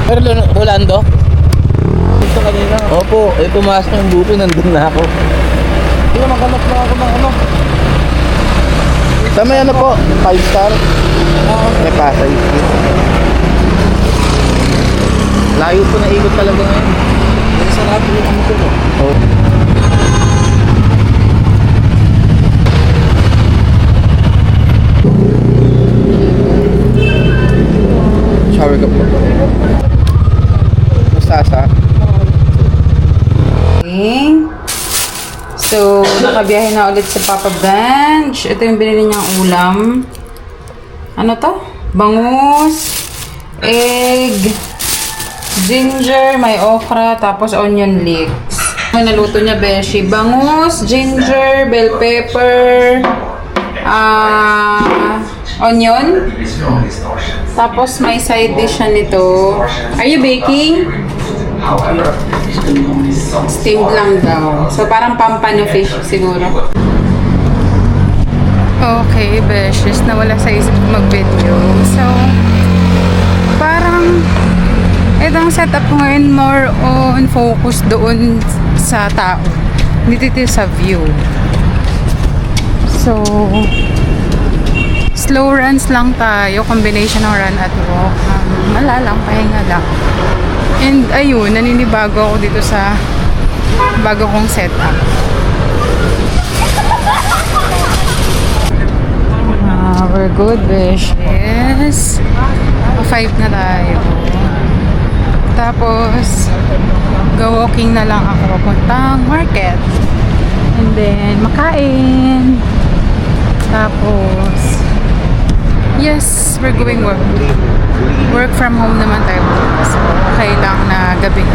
Pero Rolando? Ito kanina. Opo, pumasok yung bupi, nandun na ako. Hindi ko maghanap na ako ng ano. Sa may ano po, 5 star? May Pasay. Layo po na ikot talaga ngayon. Sarap yung ano po. Oh. Shower ka po. Masasa. Okay. So, nakabiyahe na ulit sa Papa Bench. Ito yung binili niyang ulam. Ano to? Bangus, egg, ginger, may okra, tapos onion leeks. May naluto niya, beshi. Bangus, ginger, bell pepper, onion. Tapos may side dish siya nito. Are you baking? Steamed lang daw. So parang pampano fish siguro. Okay, beshes. Nawala sa isip ko mag-video. So, parang itong setup ko ngayon more on focus doon sa tao. Hindi dito sa view. So, slow runs lang tayo. Combination ng run at walk. Wala lang, pahinga lang. And ayun, naninibago ako dito sa bago kong setup. We're good, wishes. 5 na tayo. Tapos, go-walking na lang ako papuntang market. And then, makain. Tapos, yes, we're going work. Work from home naman tayo. So, okay lang na gabi.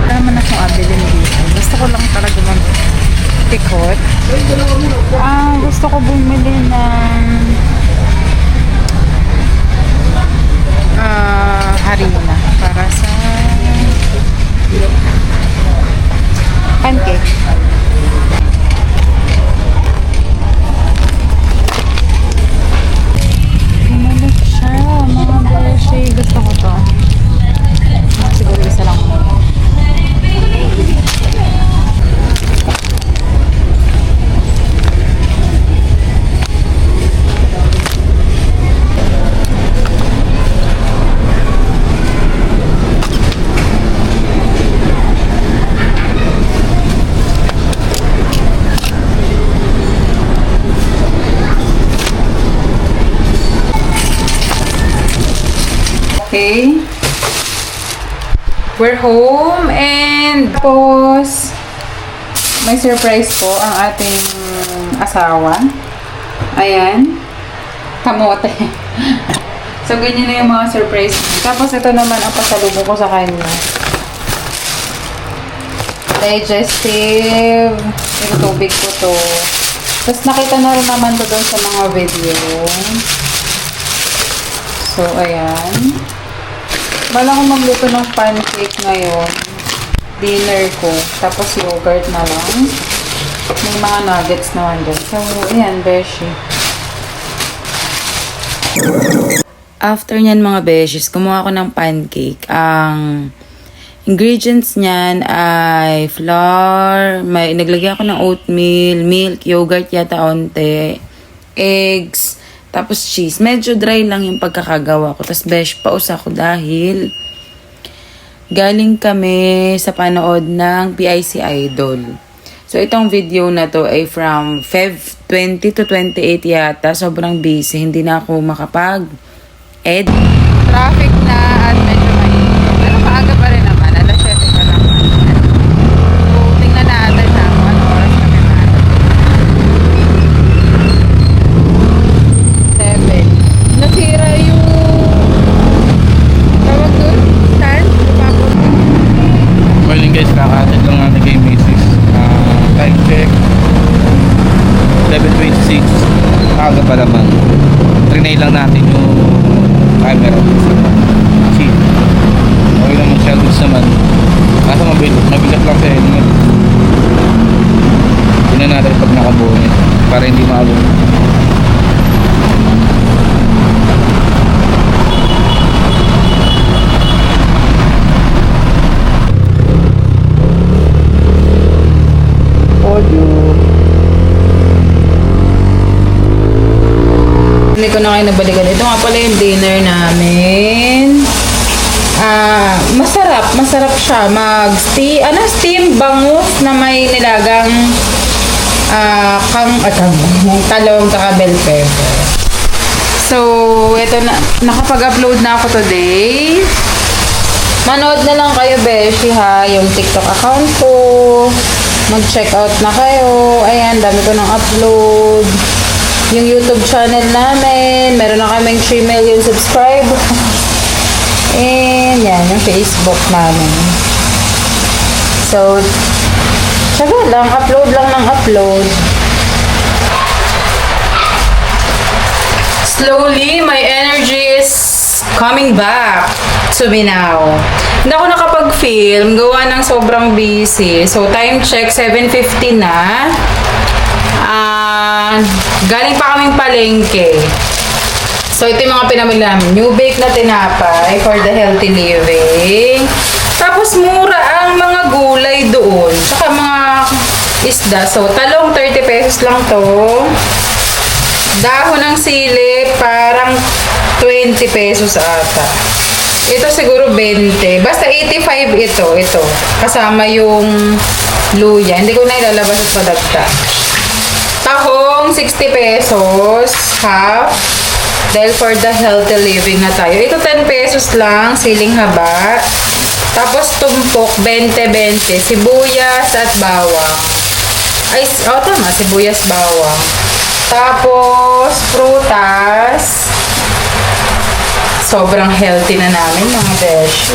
Wala naman akong abilin dito. Gusto ko lang talaga mag-tikot. Gusto ko bumili ng harina para sa pancake. Bumalik siya, mga beshi. Gusto ko to. Siguro isa lang mo. Okay. We're home and tapos may surprise po ang ating asawa. Ayan. Kamote. So, ganyan na yung mga surprise. Tapos, ito naman ang pasalubong ko sa kanya. Digestive. Ito, tubig ko to. Tapos, nakita na rin naman to doon sa mga video. So, ayan. Bala ko magluto ng pancake ngayon. Dinner ko. Tapos yogurt na lang. May mga nuggets naman dyan. So, ayan, beshi. After nyan mga beshes, kumuha ko ng pancake. Ang ingredients nyan ay flour, naglagyan ko ng oatmeal, milk, yogurt yata onte, eggs, tapos cheese. Medyo dry lang yung pagkakagawa ko. Tapos besh, pause ako dahil galing kami sa panood ng PIC Idol. So, itong video na to ay from Feb 20 to 28 yata. Sobrang busy. Hindi na ako makapag-edit. Traffic na at medyo mainit. Pero maaga pa rin naman. Alas 7 pa lang. So, tingnan natin na kung ano oras kami na. 7. Nasira yung tawag doon? Stand? Morning guys, kakatid lang natin kay Macy's. Time check 7:26. Aga pa naman. Trinay lang natin yung camera. Cheap. Okay naman, shelves naman. Kaso mabigat lang sa helmet. Yun na natin pag nakabuo niya para hindi maabot. you. Hindi ko na kayo nabalikan. Ito nga pala yung dinner namin. Masarap siya. Steam bangus na may nilagang talong saka bell pepper. So, ito na, nakapag-upload na ako today. Manood na lang kayo, Beshi, ha, yung TikTok account ko. Mag-check out na kayo. Ayan, dami ko nang upload. Yung YouTube channel namin, meron na kaming 3 million subscribers. And yan, yung Facebook namin. So, sabi lang, upload lang ng upload. Slowly, my energy is coming back to me now. Hindi ako nakapag-film, gawa ng sobrang busy. So, time check, 7:50 na. Galing pa kaming palengke. So, ito yung mga pinamili namin. New bake na tinapay for the healthy living. Tapos, mura ang mga gulay doon. Saka mga isda. So, talong 30 pesos lang to. Dahon ng sili, parang 20 pesos ata. Ito siguro 20. Basta 85 ito. Kasama yung luya. Hindi ko na ilalabas at padagta. Tahong 60 pesos, half. Dahil for the healthy living na tayo. Ito 10 pesos lang, siling haba. Tapos tumpok, 20-20. Sibuyas at bawang. Tama, sibuyas bawang. Tapos, prutas. Sobrang healthy na namin, mga besh.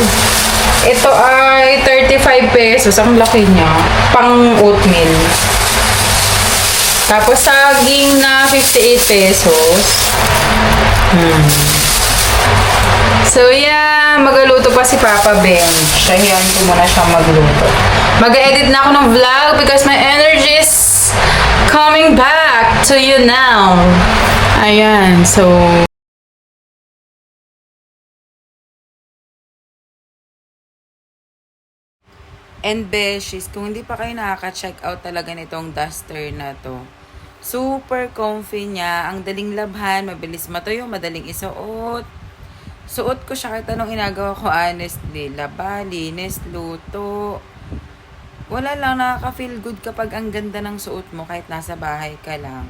Ito ay 35 pesos. Ang laki niya. Pang oatmeal. Tapos, saging na 58 pesos. So, yeah. Magaluto pa si Papa Ben. Sahihan ko muna siyang magluto. Mag-edit na ako ng vlog because my energy is coming back to you now. Ayan. So, and beshies, kung hindi pa kayo nakaka-check out talaga nitong duster na to, super comfy niya, ang daling labhan, mabilis matuyo, madaling isuot. Suot ko siya kahit anong inagawa ko, honestly. Laba, linis, luto. Wala lang, nakaka-feel good kapag ang ganda ng suot mo kahit nasa bahay ka lang.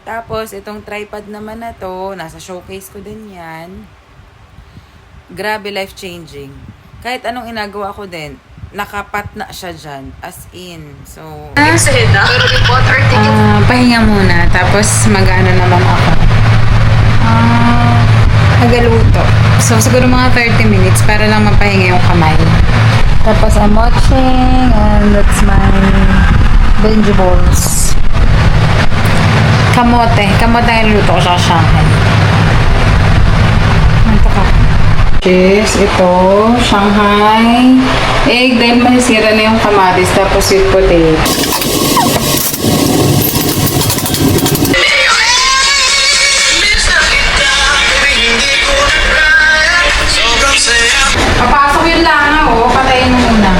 Tapos, itong tripod naman na to, nasa showcase ko din yan. Grabe, life-changing. Kahit anong inagawa ko din, nakapat na siya dyan. As in. So, pahinga muna. Tapos, mag-ano naman ako. Nagaluto. So, siguro mga 30 minutes para lang mapahinga yung kamay. Tapos, I'm watching and that's my vegetables. Kamote. Kamote ang luto ko sa Shanghai. Ito ka. Cheese. Ito. Shanghai. Egg. Dahil masisira na yung kamatis. Tapos sweet potato. Papasok yung lana, oh. Patayin mo muna.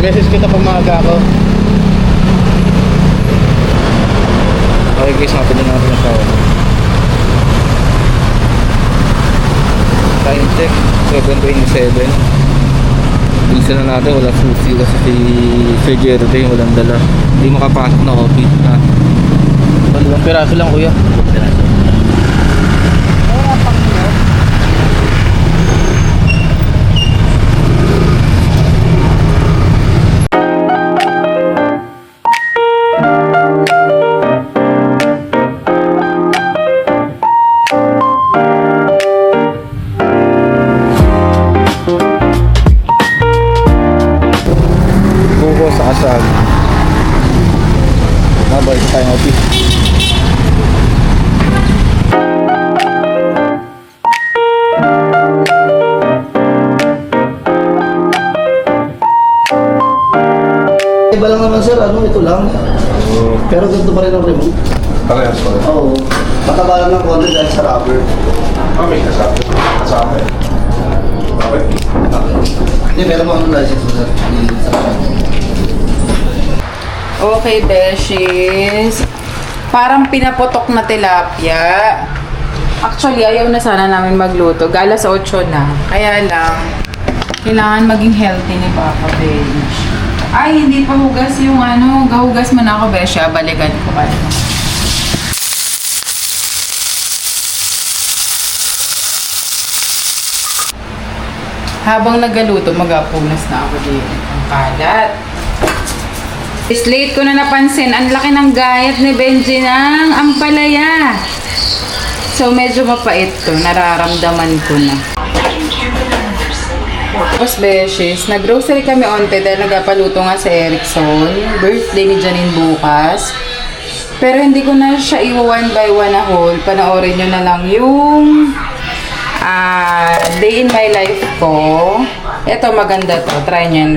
Message kita pag maaga ako. Okay guys, mapili natin ang tao. Time check, 7:27. Bilisan na natin, wala susi kasi si Sir Jerry walang dala. Hindi makapasok na office na. Dalawang piraso lang kuya. Piraso. Iba lang naman sir, ito lang. Pero ganito pa rin ang remote. Parehas pa rin. Oo. Mataba lang ng konti dahil sa rubber. May kasama eh. Okay. Hindi, meron mo ang license mo sir. Okay, beshies. Parang pinaputok na tilapia. Actually, ayaw na sana namin magluto. Galas 8 na. Kaya lang, kailangan maging healthy ni Papa Benj. Ay, hindi pa hugas yung gahugas mo na ako, beshi. Balikan ko pa. Habang nagaluto, magapunas na ako dito. Ang kalat. Is late ko na napansin, ang laki ng gayat ni Benji ng ampalaya. So, medyo mapait to. Nararamdaman ko na. Tapos, beshes, nag-grocery kami onte dahil nagapaluto nga sa Erickson. Birthday ni Janine bukas. Pero hindi ko na siya one by one na haul. Panoorin nyo na lang yung day in my life ko. Ito, maganda to. Try nyo.